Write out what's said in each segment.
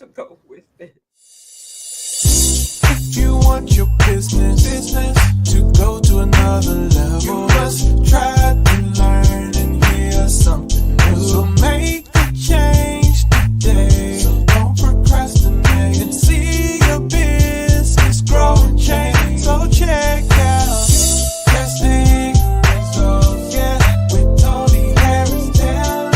to go with it. If you want your business to go to another level, you must try to learn and hear something new. So make the change today. So don't procrastinate and see your business grow and change. So check out Testing Results, yeah, with Tony Harris Taylor.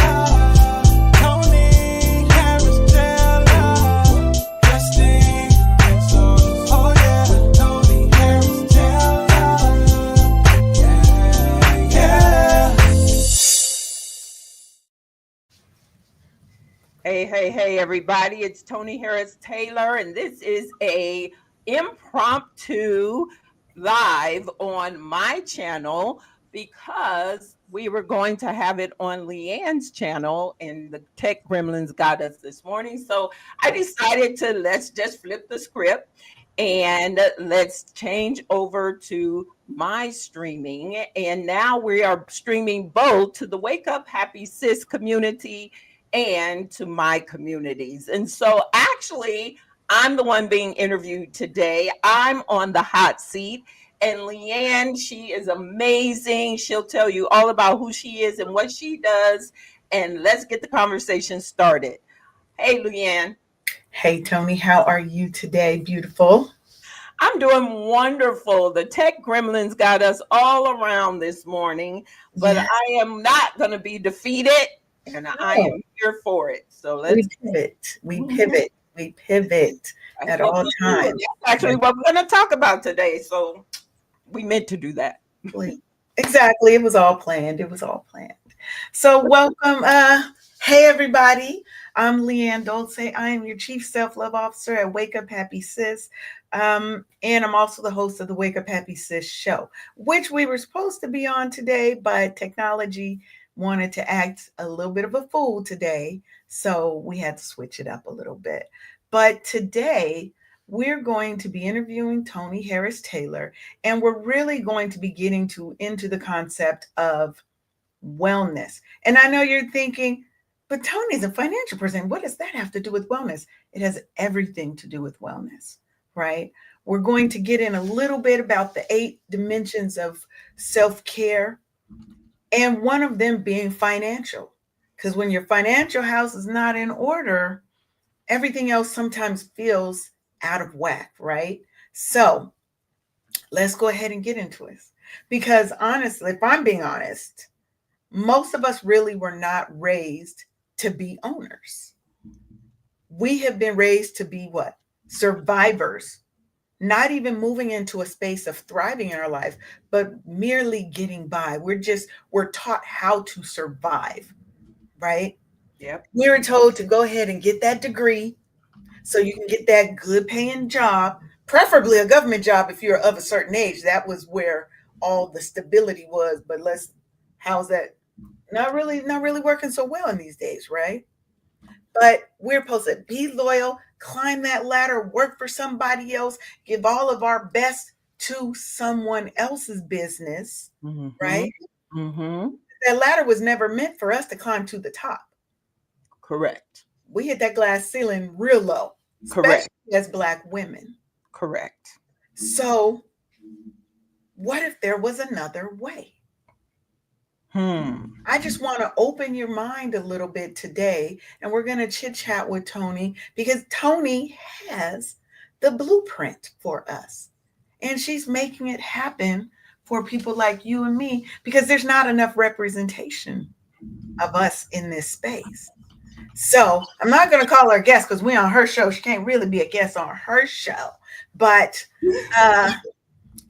Tony Harris Taylor. Testing Results, oh yeah, with Tony Harris Taylor. Yeah. Hey, everybody. It's Tony Harris Taylor, and this is a impromptu live on my channel because we were going to have it on LeAnne's channel, and the tech gremlins got us this morning. So I decided to let's just flip the script and let's change over to my streaming. And now we are streaming both to the Wake Up Happy Sis community and to my communities. And so actually, I'm the one being interviewed today. I'm on the hot seat. And LeAnne, she is amazing. She'll tell you all about who she is and what she does. And let's get the conversation started. Hey, LeAnne. Hey, Tony, how are you today, beautiful? I'm doing wonderful. The tech gremlins got us all around this morning, but Yeah. I am not going to be defeated. And I am here for it. So let's We pivot That's at what all we do. times. That's actually what we're going to talk about today. So we meant to do that. Exactly. It was all planned. So welcome. Hey, everybody. I'm LeAnne Dolce. I am your Chief Self-Love Officer at Wake Up Happy Sis. And I'm also the host of the Wake Up Happy Sis show, which we were supposed to be on today, but technology wanted to act a little bit of a fool today. So we had to switch it up a little bit. But today we're going to be interviewing Tony Harris Taylor, and we're really going to be getting into the concept of wellness. And I know you're thinking, but Tony's a financial person. What does that have to do with wellness? It has everything to do with wellness, right? We're going to get in a little bit about the 8 dimensions of self-care, and one of them being financial. Because when your financial house is not in order, everything else sometimes feels out of whack, right? So let's go ahead and get into it. Because honestly, if I'm being honest, most of us really were not raised to be owners. We have been raised to be what? Survivors. Not even moving into a space of thriving in our life, but merely getting by. We're taught how to survive, right? Yep. We were told to go ahead and get that degree so you can get that good paying job, preferably a government job if you're of a certain age. That was where all the stability was. But how's that? Not really working so well in these days, right? But we're supposed to be loyal, climb that ladder, work for somebody else, give all of our best to someone else's business, right? Mm-hmm. That ladder was never meant for us to climb to the top. Correct. We hit that glass ceiling real low, Correct. especially as Black women. Correct. So what if there was another way? I just want to open your mind a little bit today, and we're going to chit chat with Tony because Tony has the blueprint for us, and she's making it happen for people like you and me because there's not enough representation of us in this space. So I'm not going to call her a guest because we're on her show. She can't really be a guest on her show, but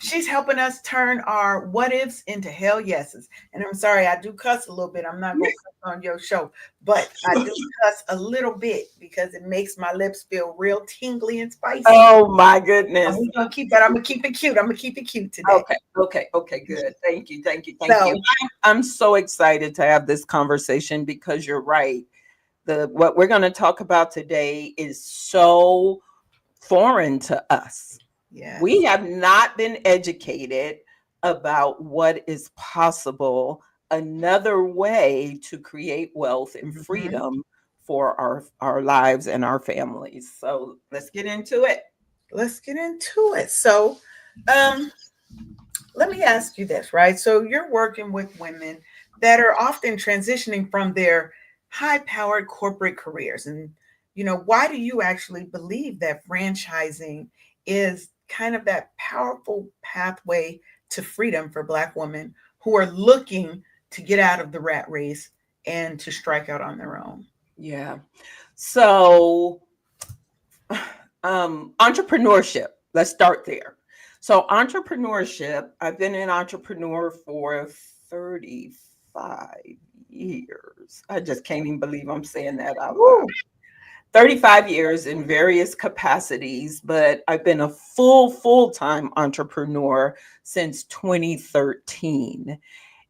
she's helping us turn our what ifs into hell yeses. And I'm sorry, I do cuss a little bit. I'm not going to cuss on your show, but I do cuss a little bit because it makes my lips feel real tingly and spicy. Oh my goodness. We're going to keep that. I'm going to keep it cute. I'm going to keep it cute today. Okay, good. Thank you. I'm so excited to have this conversation because you're right. What we're going to talk about today is so foreign to us. Yes. We have not been educated about what is possible, another way to create wealth and freedom for our lives and our families. So let's get into it. Let's get into it. So, um, let me ask you this, right? So you're working with women that are often transitioning from their high-powered corporate careers. And, why do you actually believe that franchising is kind of that powerful pathway to freedom for Black women who are looking to get out of the rat race and to strike out on their own? Yeah. So entrepreneurship. Let's start there. So entrepreneurship, I've been an entrepreneur for 35 years. I just can't even believe I'm saying that out loud. 35 years in various capacities, but I've been a full-time entrepreneur since 2013.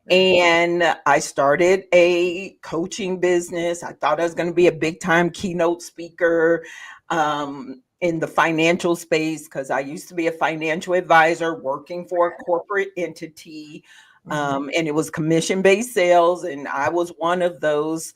And I started a coaching business. I thought I was going to be a big time keynote speaker in the financial space because I used to be a financial advisor working for a corporate entity. And it was commission based sales. And I was one of those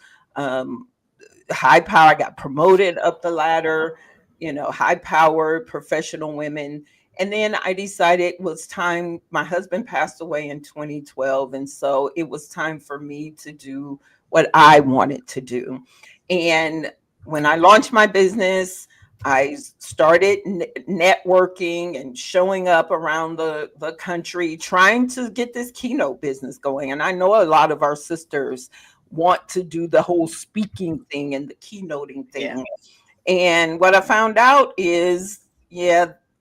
high power. I got promoted up the ladder, high powered professional women. And then I decided it was time. My husband passed away in 2012. And so it was time for me to do what I wanted to do. And when I launched my business, I started networking and showing up around the country, trying to get this keynote business going. And I know a lot of our sisters want to do the whole speaking thing and the keynoting thing. Yeah. And what I found out is,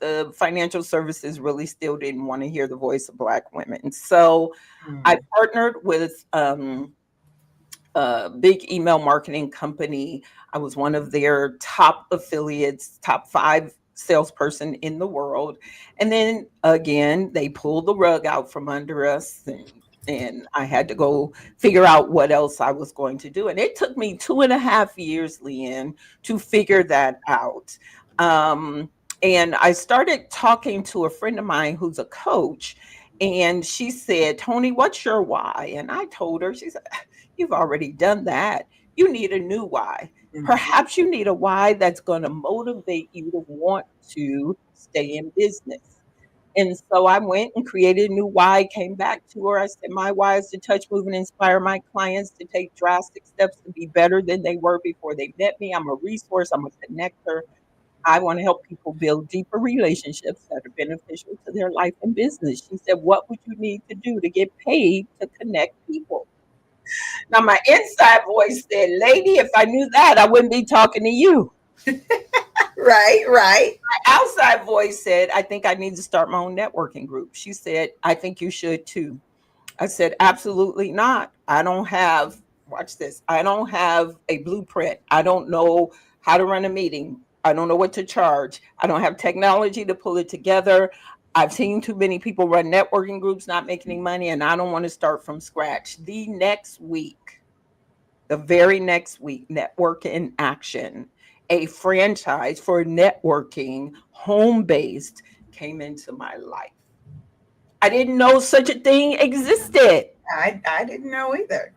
the financial services really still didn't want to hear the voice of Black women. So I partnered with a big email marketing company. I was one of their top affiliates, top 5 salesperson in the world. And then again, they pulled the rug out from under us, and I had to go figure out what else I was going to do. And it took me 2.5 years, LeAnne, to figure that out. And I started talking to a friend of mine who's a coach, and she said, Tony, what's your why? And I told her, she said, you've already done that. You need a new why. Perhaps you need a why that's going to motivate you to want to stay in business. And so I went and created a new why, came back to her. I said, my why is to touch, move, and inspire my clients to take drastic steps to be better than they were before they met me. I'm a resource. I'm a connector. I want to help people build deeper relationships that are beneficial to their life and business. She said, what would you need to do to get paid to connect people? Now, my inside voice said, lady, if I knew that, I wouldn't be talking to you. Right. My outside voice said, I think I need to start my own networking group. She said, I think you should too. I said, absolutely not. I don't have, watch this, I don't have a blueprint. I don't know how to run a meeting. I don't know what to charge. I don't have technology to pull it together. I've seen too many people run networking groups not making any money, and I don't want to start from scratch. The very next week, Network in Action, a franchise for networking, home-based, came into my life. I didn't know such a thing existed. I didn't know either.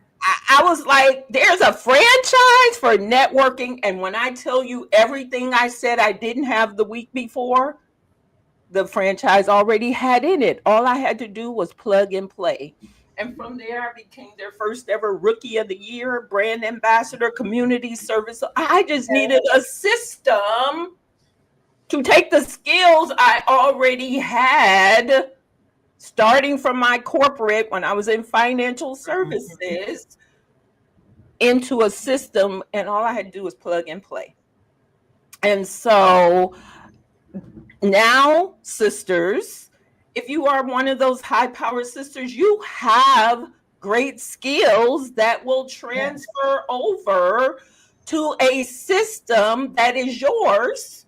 I was like, there's a franchise for networking. And when I tell you everything I said I didn't have the week before, the franchise already had in it. All I had to do was plug and play. And from there, I became their first ever Rookie of the Year, brand ambassador, community service. I just needed a system to take the skills I already had, starting from my corporate when I was in financial services, into a system. And all I had to do was plug and play. And so now, sisters, if you are one of those high-powered sisters, you have great skills that will transfer over to a system that is yours.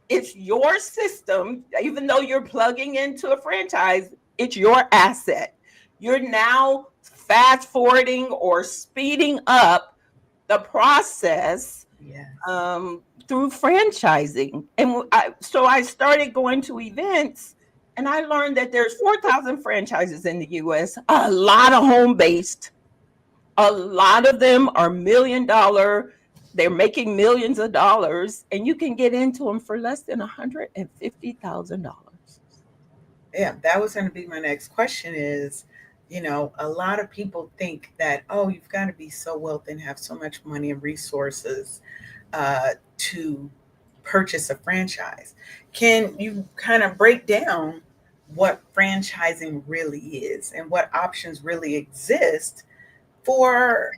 It's your system. Even though you're plugging into a franchise, it's your asset. You're now fast forwarding or speeding up the process through franchising. And so I started going to events, and I learned that there's 4,000 franchises in the US, a lot of home-based. A lot of them are $1 million They're making millions of dollars, and you can get into them for less than $150,000. Yeah, that was going to be my next question is, a lot of people think that, oh, you've got to be so wealthy and have so much money and resources to purchase a franchise. Can you kind of break down what franchising really is and what options really exist for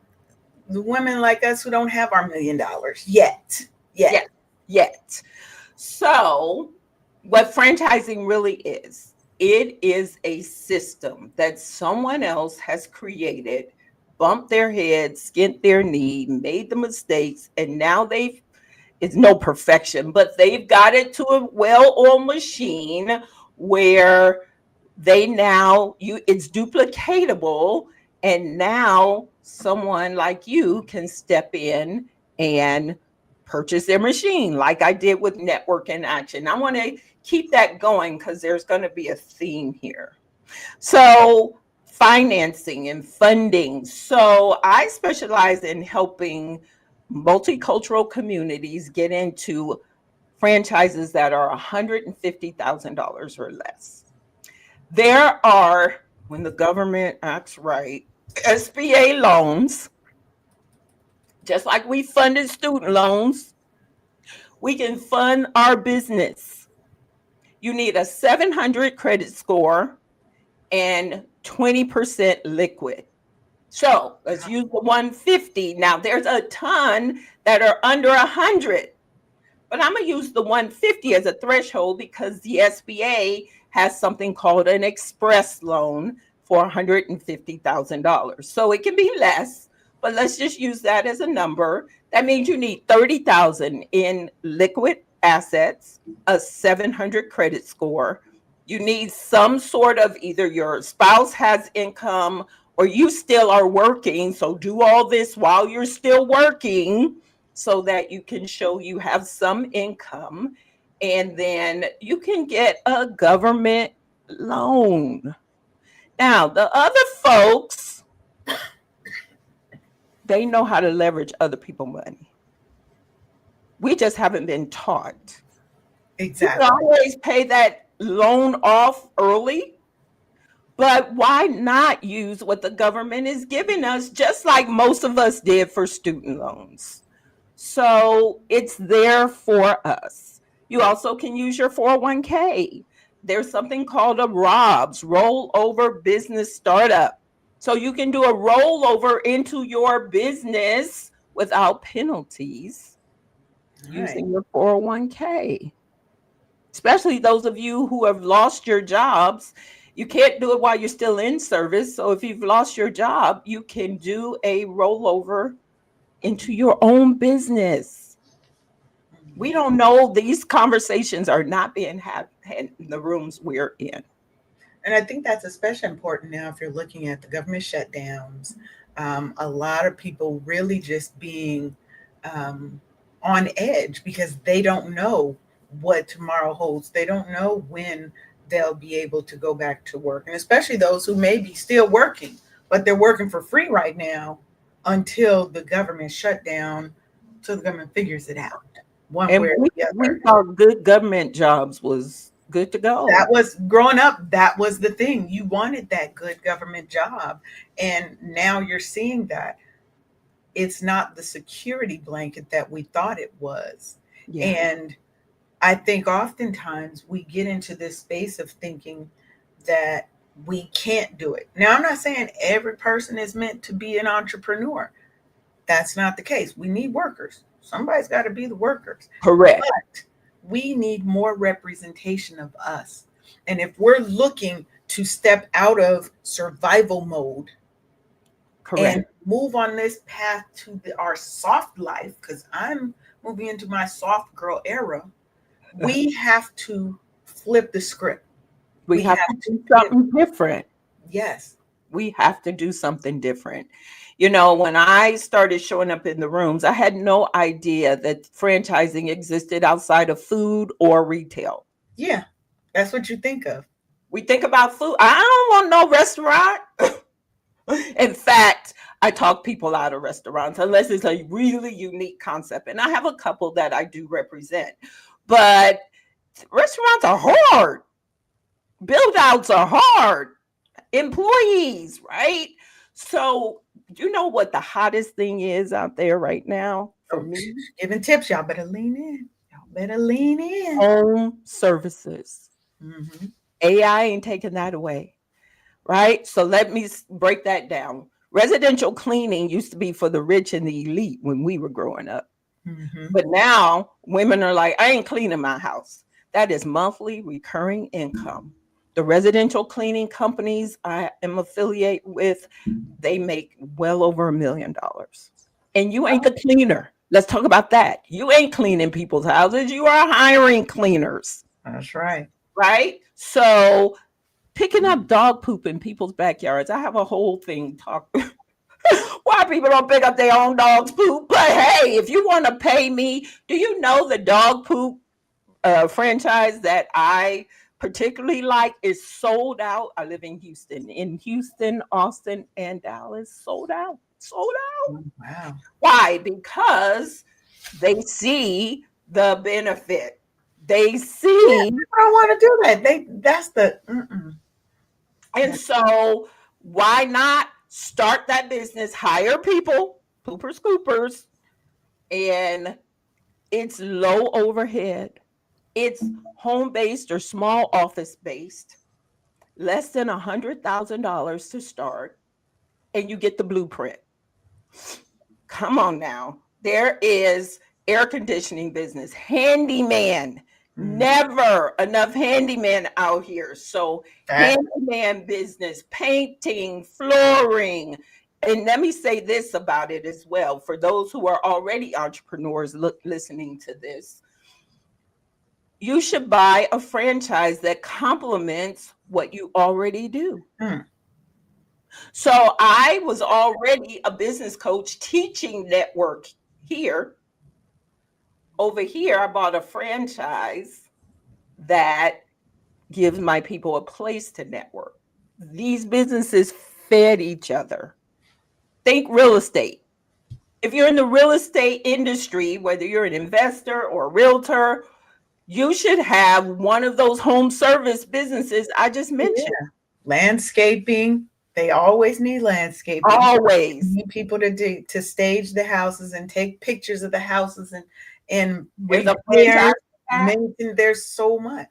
the women like us who don't have our $1 million yet? Yet. Yet, yet. So, what franchising really is, it is a system that someone else has created, bumped their head, skint their knee, made the mistakes, and now it's no perfection, but they've got it to a well-oiled machine where it's duplicatable, and now someone like you can step in and purchase their machine like I did with Network in Action. I want to keep that going because there's going to be a theme here. So, financing and funding. So, I specialize in helping multicultural communities get into franchises that are $150,000 or less. There are, when the government acts right, SBA loans, just like we funded student loans, we can fund our business. You need a 700 credit score and 20% liquid. So let's use the 150. Now there's a ton that are under 100, but I'm going to use the 150 as a threshold because the SBA has something called an express loan for $150,000. So it can be less, but let's just use that as a number. That means you need 30,000 in liquid assets, a 700 credit score. You need some sort of, either your spouse has income or you still are working. So do all this while you're still working so that you can show you have some income. And then you can get a government loan. Now, the other folks, they know how to leverage other people's money. We just haven't been taught. Exactly. You can always pay that loan off early, but why not use what the government is giving us, just like most of us did for student loans? So it's there for us. You also can use your 401k. There's something called a ROBS, rollover business startup. So you can do a rollover into your business without penalties using your 401k. Especially those of you who have lost your jobs. You can't do it while you're still in service. So if you've lost your job, you can do a rollover into your own business. We don't know. These conversations are not being had in the rooms we're in. And I think that's especially important now if you're looking at the government shutdowns. A lot of people really just being on edge because they don't know what tomorrow holds. They don't know when they'll be able to go back to work. And especially those who may be still working, but they're working for free right now until the government shut down, so the government figures it out one And way or the we other. thought good government jobs was good to go. That was growing up, that was the thing. You wanted that good government job. And now you're seeing that it's not the security blanket that we thought it was. Yeah. And I think oftentimes we get into this space of thinking that we can't do it. Now, I'm not saying every person is meant to be an entrepreneur. That's not the case. We need workers. Somebody's got to be the workers. Correct. But we need more representation of us. And if we're looking to step out of survival mode Correct. and move on this path to our soft life, because I'm moving into my soft girl era, we have to flip the script. We have to do something different. Yes. We have to do something different. You know, when I started showing up in the rooms, I had no idea that franchising existed outside of food or retail. Yeah, that's what you think of. We think about food. I don't want no restaurant. In fact, I talk people out of restaurants unless it's a really unique concept. And I have a couple that I do represent. But restaurants are hard. Build outs are hard. Employees, right? So, you know what the hottest thing is out there right now for Oh, me? giving tips, y'all better lean in. Y'all better lean in. Home services. Mm-hmm. AI ain't taking that away, right? So let me break that down. Residential cleaning used to be for the rich and the elite when we were growing up. Mm-hmm. But now women are like, I ain't cleaning my house. That is monthly recurring income. The residential cleaning companies I am affiliated with, they make well over $1 million. And you ain't the cleaner. Let's talk about that. You ain't cleaning people's houses. You are hiring cleaners, That's right. right? So picking up dog poop in people's backyards. I have a whole thing talk why people don't pick up their own dog's poop. But hey, if you want to pay me, do you know the dog poop franchise that I particularly like is sold out? I live in Houston. In Houston, Austin, and Dallas, sold out. Sold out. Wow. Why? Because they see the benefit. They Yeah, see. I don't want to do that. That's the And so, why not start that business, hire people, poopers, scoopers, and it's low overhead. It's home based or small office based, less than $100,000 to start, and you get the blueprint. Come on now. There is air conditioning business, handyman. Never enough handyman out here. So, that. handyman business, painting, flooring. And let me say this about it as well for those who are already entrepreneurs listening to this. You should buy a franchise that complements what you already do. Mm. So I was already a business coach teaching network here. Over here, I bought a franchise that gives my people a place to network. These businesses fed each other. Think real estate. If you're in the real estate industry, whether you're an investor or a realtor, you should have one of those home service businesses I just mentioned. Yeah. Landscaping. They always need landscaping. Always. Need people to stage the houses and take pictures of the houses and There's a franchise repair. Maintenance. There's so much.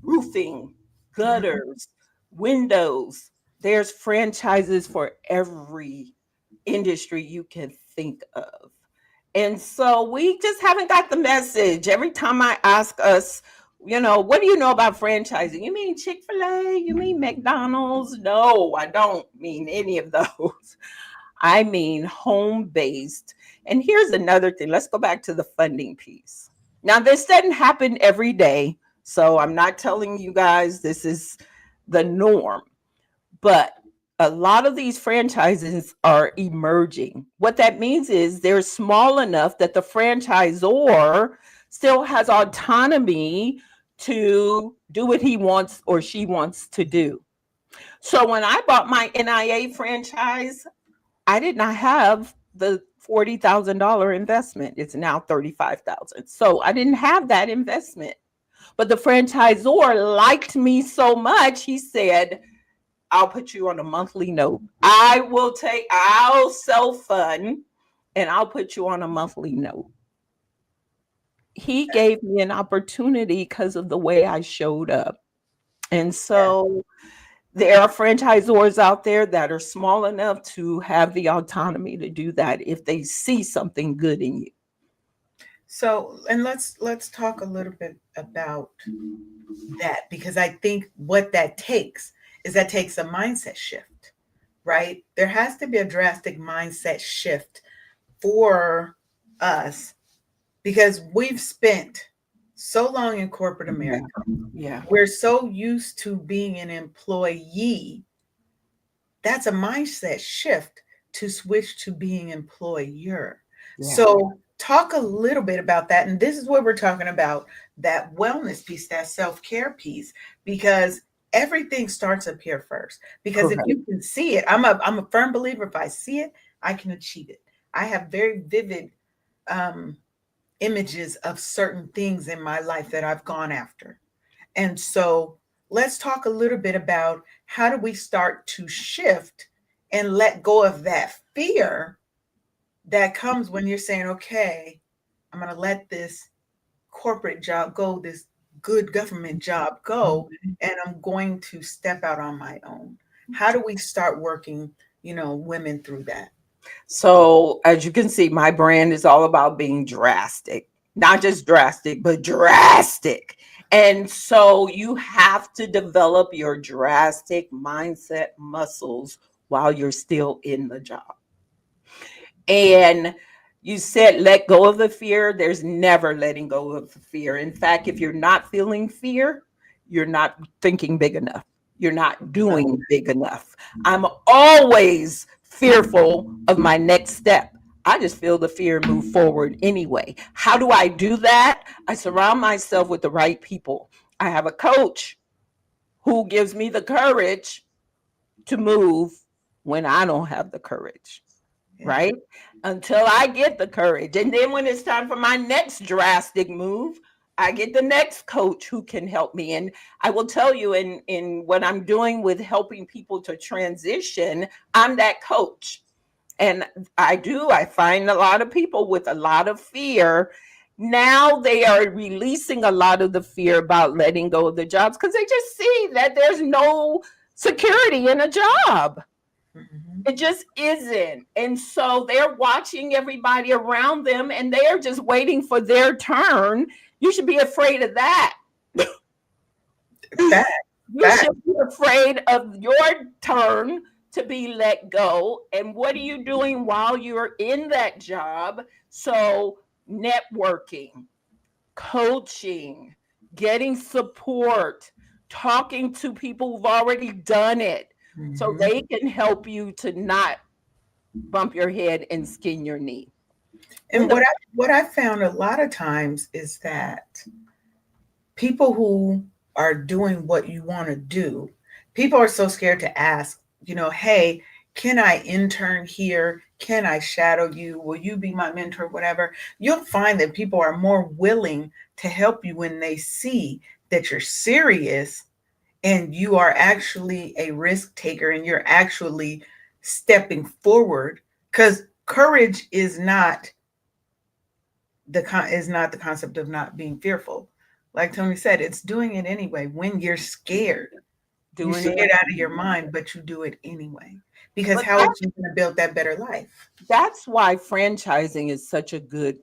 roofing, Mhm. gutters, windows. There's franchises for every industry you can think of. And so we just haven't got the message. Every time I ask us, what do you know about franchising? You mean Chick-fil-A? You mean McDonald's? No, I don't mean any of those. I mean home based. And here's another thing. Let's go back to the funding piece. Now, this doesn't happen every day. So I'm not telling you guys this is the norm, but a lot of these franchises are emerging. What that means is they're small enough that the franchisor still has autonomy to do what he wants or she wants to do. So when I bought my NIA franchise, I did not have the $40,000 investment. It's now 35,000. So I didn't have that investment. But the franchisor liked me so much, he said, I'll put you on a monthly note. I'll self fund and I'll put you on a monthly note. He gave me an opportunity because of the way I showed up. And so there are franchisors out there that are small enough to have the autonomy to do that if they see something good in you. So, and let's talk a little bit about that, because I think what that takes is that takes a mindset shift, right? There has to be a drastic mindset shift for us because we've spent so long in corporate America. Yeah. We're so used to being an employee. That's a mindset shift to switch to being employer. Yeah. So talk a little bit about that. And this is what we're talking about, that wellness piece, that self-care piece, because everything starts up here first. Because if Correct. you can see it, I'm a firm believer. If I see it, I can achieve it. I have very vivid um, images of certain things in my life that I've gone after. And so let's talk a little bit about how do we start to shift and let go of that fear that comes when you're saying, okay, I'm going to let this corporate job go, this good government job go, and I'm going to step out on my own. How do we start working, women through that? So, as you can see, my brand is all about being drastic, not just drastic, but drastic. And so, you have to develop your drastic mindset muscles while you're still in the job. And you said let go of the fear. There's never letting go of the fear. In fact, if you're not feeling fear, you're not thinking big enough. You're not doing big enough. I'm always fearful of my next step. I just feel the fear and move forward anyway. How do I do that? I surround myself with the right people. I have a coach who gives me the courage to move when I don't have the courage, Yeah. right? Until I get the courage. And then when it's time for my next drastic move, I get the next coach who can help me. And I will tell you in what I'm doing with helping people to transition, I'm that coach. And I find a lot of people with a lot of fear. Now they are releasing a lot of the fear about letting go of the jobs because they just see that there's no security in a job. Mhm. It just isn't. And so they're watching everybody around them and they are just waiting for their turn. You should be afraid of that. That, You that, should be afraid of your turn to be let go. And what are you doing while you're in that job? So, networking, coaching, getting support, talking to people who've already done it so mhm. they can help you to not bump your head and skin your knee. And And the what I found a lot of times is that people who are doing what you want to do, people are so scared to ask, hey, can I intern here? Can I shadow you? Will you be my mentor? Whatever. You'll find that people are more willing to help you when they see that you're serious and you are actually a risk taker and you're actually stepping forward, because courage is not the concept of not being fearful. Like Tony said, it's doing it anyway. When you're scared, you doing say it, it out of your mind, but you do it anyway. Because but how else are you going to build that better life? that's why franchising is such a good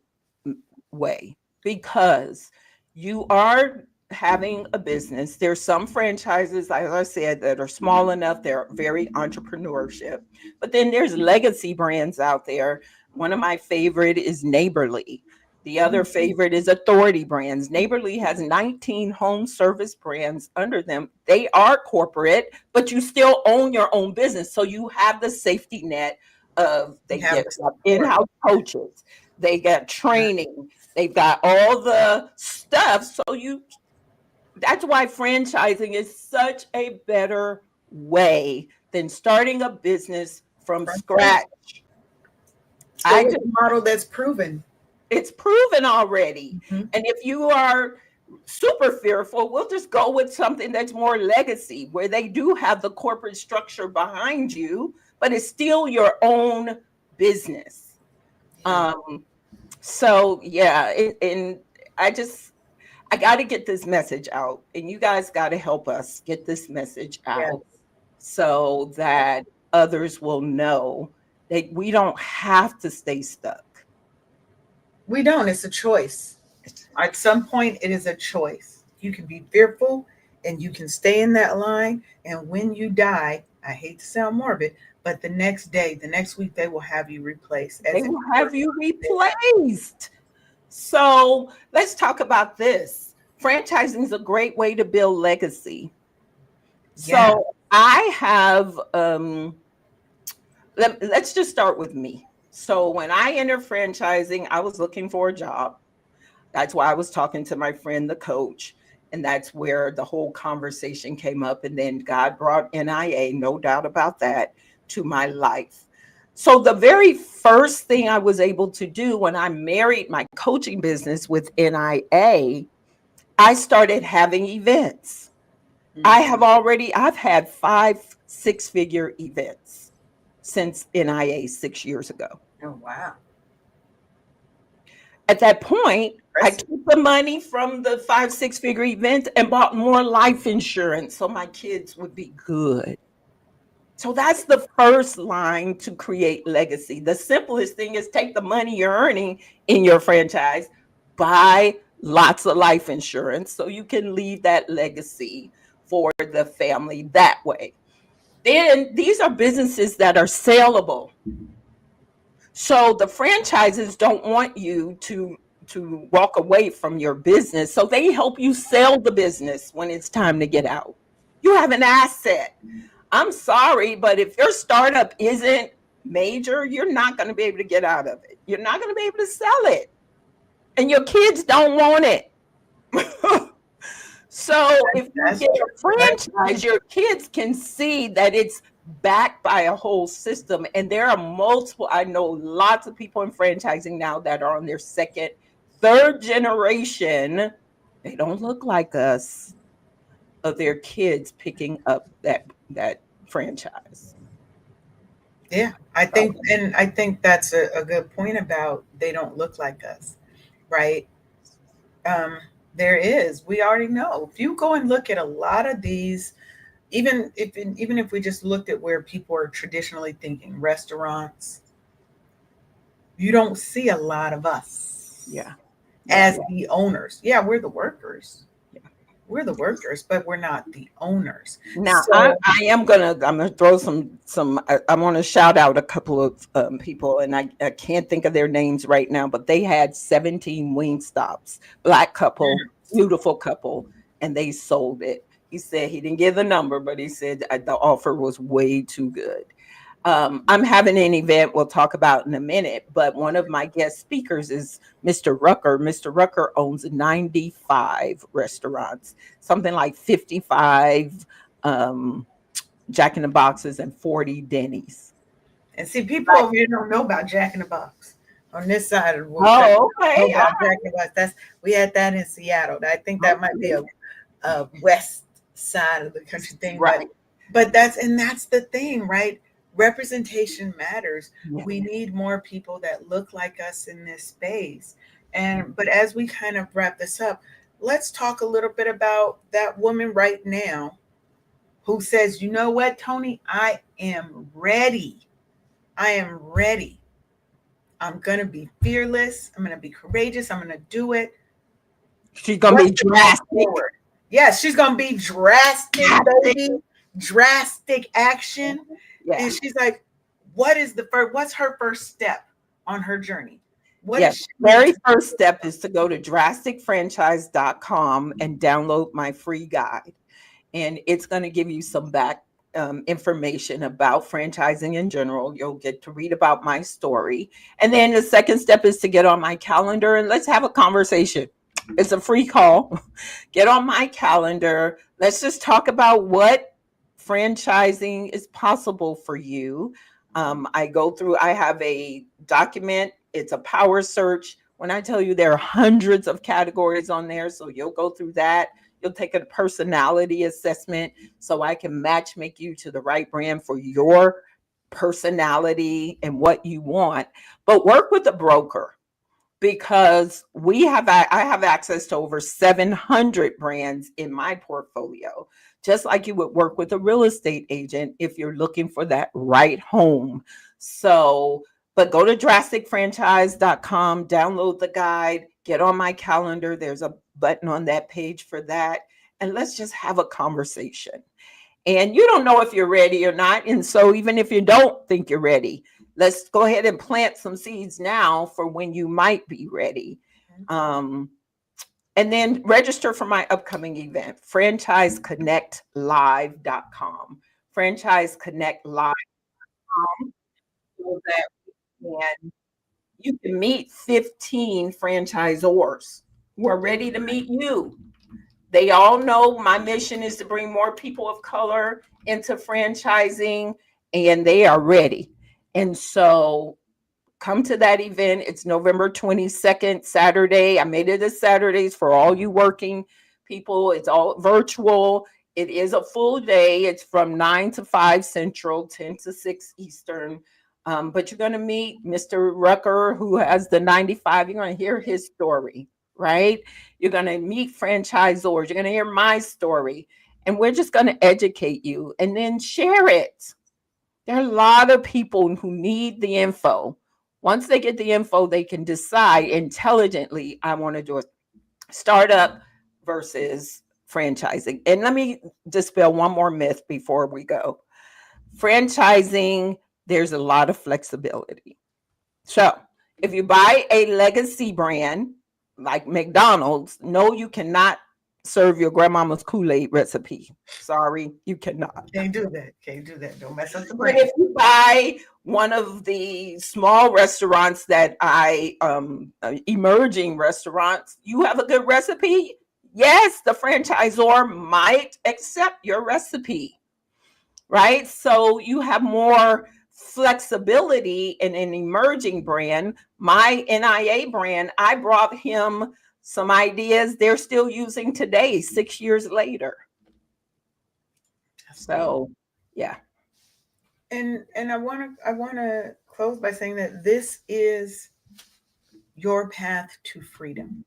way because you are having a business. There's some franchises, as I said, that are small enough, they're very entrepreneurship. But then there's legacy brands out there. One of my favorite is Neighborly. The other favorite is Authority Brands. Neighborly has 19 home service brands under them. They are corporate, but you still own your own business. So you have the safety net of You they have get the support. in-house coaches, they got training, they've got all the stuff. So you that's why franchising is such a better way than starting a business from From scratch. scratch. Go I with just a model that's proven. it's proven already. Mhm. And if you are super fearful, we'll just go with something that's more legacy, where they do have the corporate structure behind you, but it's still your own business. Yeah. Um, so yeah, and I just I got to get this message out, and you guys got to help us get this message Yeah. out so that others will know that we don't have to stay stuck. We don't. It's a choice. At some point, it is a choice. You can be fearful and you can stay in that line. And when you die, I hate to sound morbid, but the next day, the next week, they will have you replaced They as if will you were have you there. replaced. So let's talk about this. Franchising is a great way to build legacy. Yeah. So I have let's just start with me. So when I entered franchising, I was looking for a job. That's why I was talking to my friend, the coach. And that's where the whole conversation came up. And then God brought NIA, no doubt about that, to my life. So the very first thing I was able to do when I married my coaching business with NIA, I started having events. I've had 5 6-figure events since NIA 6 years ago. Oh, wow. At that point, I Impressive. took the money from the 5 6-figure events and bought more life insurance so my kids would be good. So that's the first line to create legacy. The simplest thing is take the money you're earning in your franchise, buy lots of life insurance so you can leave that legacy for the family that way. Then these are businesses that are saleable. So the franchises don't want you to walk away from your business. So they help you sell the business when it's time to get out. You have an asset. I'm sorry, but if your startup isn't major, you're not going to be able to get out of it. You're not going to be able to sell it. And your kids don't want it. So if you That's get a true. franchise, your kids can see that it's backed by a whole system. And there are multiple, I know lots of people in franchising now that are on their second, third generation. They don't look like us, of their kids picking up that franchise. Yeah, I think that's a good point about they don't look like us, right? Um, there is. We already know. If you go and look at a lot of these, even if we just looked at where people are traditionally thinking, restaurants, you don't see a lot of us Yeah. as Yeah. the owners. Yeah, we're the workers. Yeah. We're the workers, but we're not the owners. Now So I'm gonna throw some. I want to shout out a couple of people, and I can't think of their names right now, but they had 17 wing stops. Black couple, beautiful couple, and they sold it. He said he didn't give the number, but he said the offer was way too good. I'm having an event we'll talk about in a minute, but one of my guest speakers is Mr. Rucker. Mr. Rucker owns 95 restaurants, something like 55 um, Jack in the Boxes and 40 Denny's. and see, people over here don't know about Jack in the Box. On this side of the country, Oh, know okay. about Jack in the Box. We had that in Seattle. I think that might be a west side of the country thing, Right. but that's the thing, right? Representation matters. Yeah. We need more people that look like us in this space. And but as we kind of wrap this up, let's talk a little bit about that woman right now who says, you know what, Tony, I am ready. I am ready. I'm going to be fearless. I'm going to be courageous. I'm going to do it. She's going to be drastic. Forward. Yes, she's going to be drastic, baby. Drastic action. Yeah. And she's like, what's her first step on her journey? Yes, very first step is to go to drasticfranchise.com and download my free guide. And it's going to give you some back information about franchising in general. You'll get to read about my story. And then the second step is to get on my calendar and let's have a conversation. It's a free call. Get on my calendar. Let's just talk about what franchising is possible for you. I have a document. It's a power search. When I tell you there are hundreds of categories on there, so you'll go through that. You'll take a personality assessment so I can match make you to the right brand for your personality and what you want. But work with a broker because I have access to over 700 brands in my portfolio, just like you would work with a real estate agent if you're looking for that right home. So, but go to drasticfranchise.com, download the guide, get on my calendar. There's a button on that page for that. And let's just have a conversation. And you don't know if you're ready or not. And so even if you don't think you're ready, let's go ahead and plant some seeds now for when you might be ready. And then register for my upcoming event, franchiseconnectlive.com. Franchiseconnectlive.com so that you can meet 15 franchisors who are ready to meet you. They all know my mission is to bring more people of color into franchising, and they are ready. And so come to that event. It's November 22nd, Saturday. I made it a Saturdays for all you working people. It's all virtual. It is a full day. It's from 9 to 5 Central, 10 to 6 Eastern. But you're going to meet Mr. Rucker, who has the 95. You're going to hear his story, right? You're going to meet franchisors. You're going to hear my story. And we're just going to educate you and then share it. There are a lot of people who need the info. Once they get the info, they can decide intelligently, I want to do a startup versus franchising. And let me dispel one more myth before we go. Franchising, there's a lot of flexibility. So if you buy a legacy brand like McDonald's, no, you cannot serve your grandmama's Kool-Aid recipe. Sorry, you cannot. Can't do that. Can't do that. Don't mess up the But brand. if you buy one of the small restaurants that emerging restaurants, you have a good recipe. Yes, the franchisor might accept your recipe, right? So you have more flexibility in an emerging brand. My NIA brand, I brought him some ideas they're still using today, 6 years later. So, yeah. And I want to close by saying that this is your path to freedom.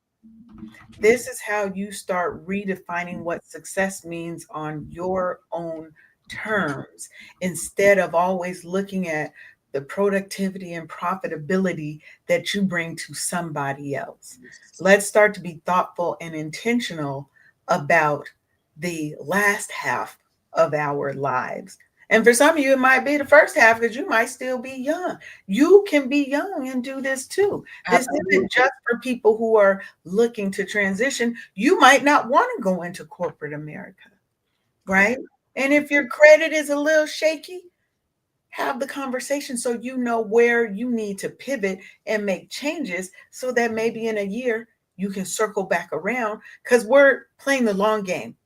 This is how you start redefining what success means on your own terms instead of always looking at the productivity and profitability that you bring to somebody else. Let's start to be thoughtful and intentional about the last half of our lives. And for some of you, it might be the first half because you might still be young. You can be young and do this too. This isn't just for people who are looking to transition. You might not want to go into corporate America, right? And if your credit is a little shaky, have the conversation so you know where you need to pivot and make changes so that maybe in a year you can circle back around because we're playing the long game.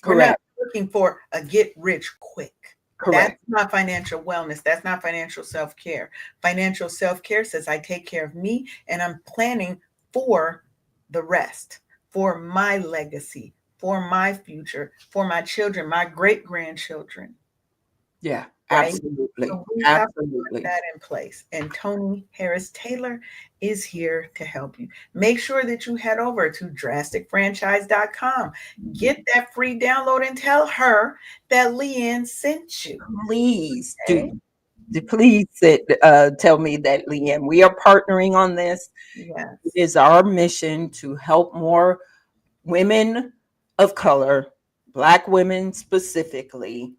We're not looking for a get rich quick. Correct. That's not financial wellness. That's not financial self-care. Financial self-care says I take care of me and I'm planning for the rest, for my legacy, for my future, for my children, my great grandchildren. Yeah, Right? absolutely. So we have to Absolutely. put that in place. And Tony Harris Taylor is here to help you. Make sure that you head over to drasticfranchise.com. Get that free download and tell her that LeAnne sent you. Please Okay? please tell me that, LeAnne, we are partnering on this. Yes. It is our mission to help more women of color, Black women specifically,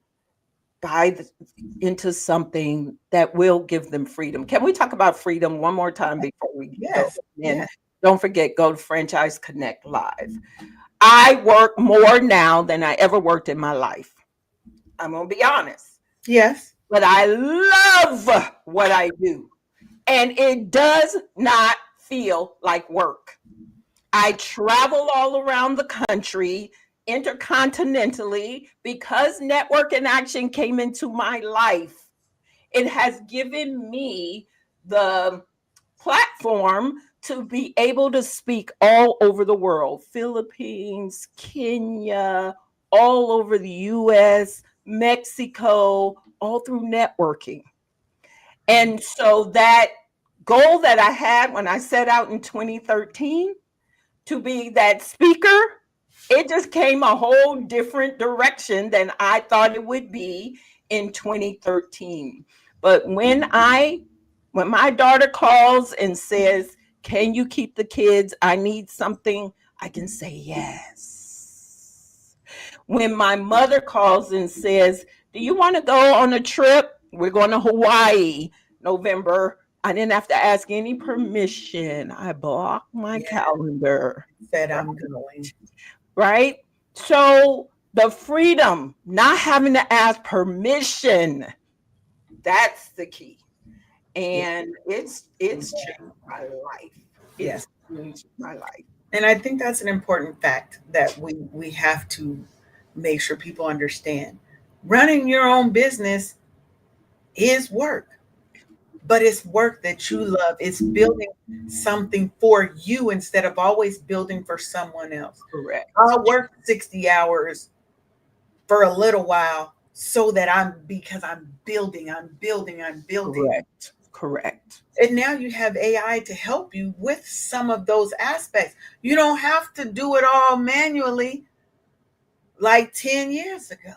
buy into something that will give them freedom. Can we talk about freedom one more time before we Yes. go? And Yes. don't forget, go to Franchise Connect Live. I work more now than I ever worked in my life. I'm going to be honest. Yes. But I love what I do. And it does not feel like work. I travel all around the country intercontinentally because Network in Action came into my life. It has given me the platform to be able to speak all over the world, Philippines, Kenya, all over the US, Mexico, all through networking. And so that goal that I had when I set out in 2013 to be that speaker, it just came a whole different direction than I thought it would be in 2013. But when my daughter calls and says, "Can you keep the kids? I need something," I can say yes. When my mother calls and says, "Do you want to go on a trip? We're going to Hawaii, November." I didn't have to ask any permission. I blocked my calendar. Said I'm going. Right? So the freedom, not having to ask permission, that's the key. And it's changed my life. It's changed my life. And I think that's an important fact that we have to make sure people understand. Running your own business is work, but it's work that you love. It's building something for you instead of always building for someone else. Correct. I'll work 60 hours for a little while so that I'm building. Correct. Correct. And now you have AI to help you with some of those aspects. You don't have to do it all manually like 10 years ago,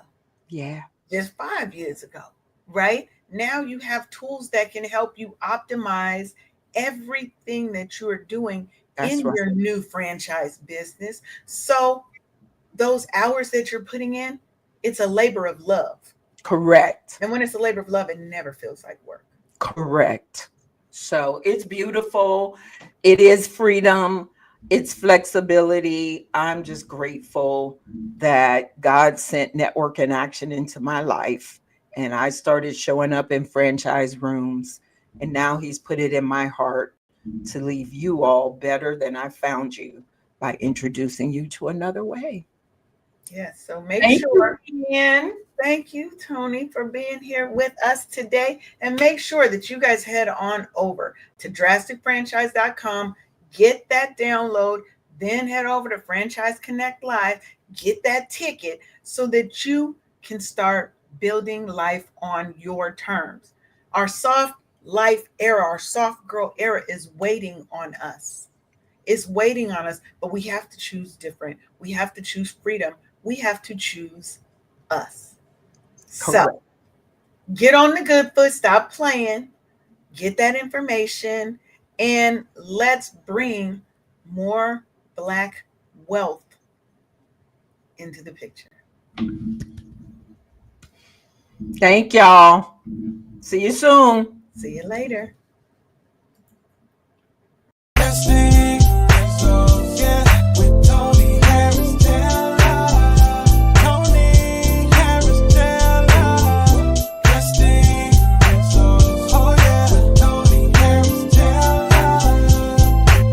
Yeah. just 5 years ago, right? Now you have tools that can help you optimize everything that you are doing That's in right. your new franchise business. So those hours that you're putting in, it's a labor of love. Correct. And when it's a labor of love, it never feels like work. Correct. So it's beautiful. It is freedom. It's flexibility. I'm just grateful that God sent Network in Action into my life. And I started showing up in franchise rooms. And now He's put it in my heart to leave you all better than I found you by introducing you to another way. Yes. So make Thank you, sure. Ian. Thank you, Tony, for being here with us today. And make sure that you guys head on over to drasticfranchise.com, get that download, then head over to Franchise Connect Live, get that ticket so that you can start building life on your terms. Our soft life era, our soft girl era is waiting on us. It's waiting on us, but we have to choose different. We have to choose freedom. We have to choose us. So Correct. get on the good foot, stop playing, get that information, and let's bring more Black wealth into the picture. Thank y'all. See you soon. See you later. Resting, so yeah, with Tony Harris Taylor. Tony Harris Taylor. Resting, so oh yeah, Tony Harris Taylor.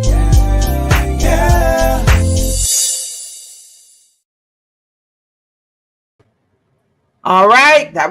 Yeah, yeah. All right. That was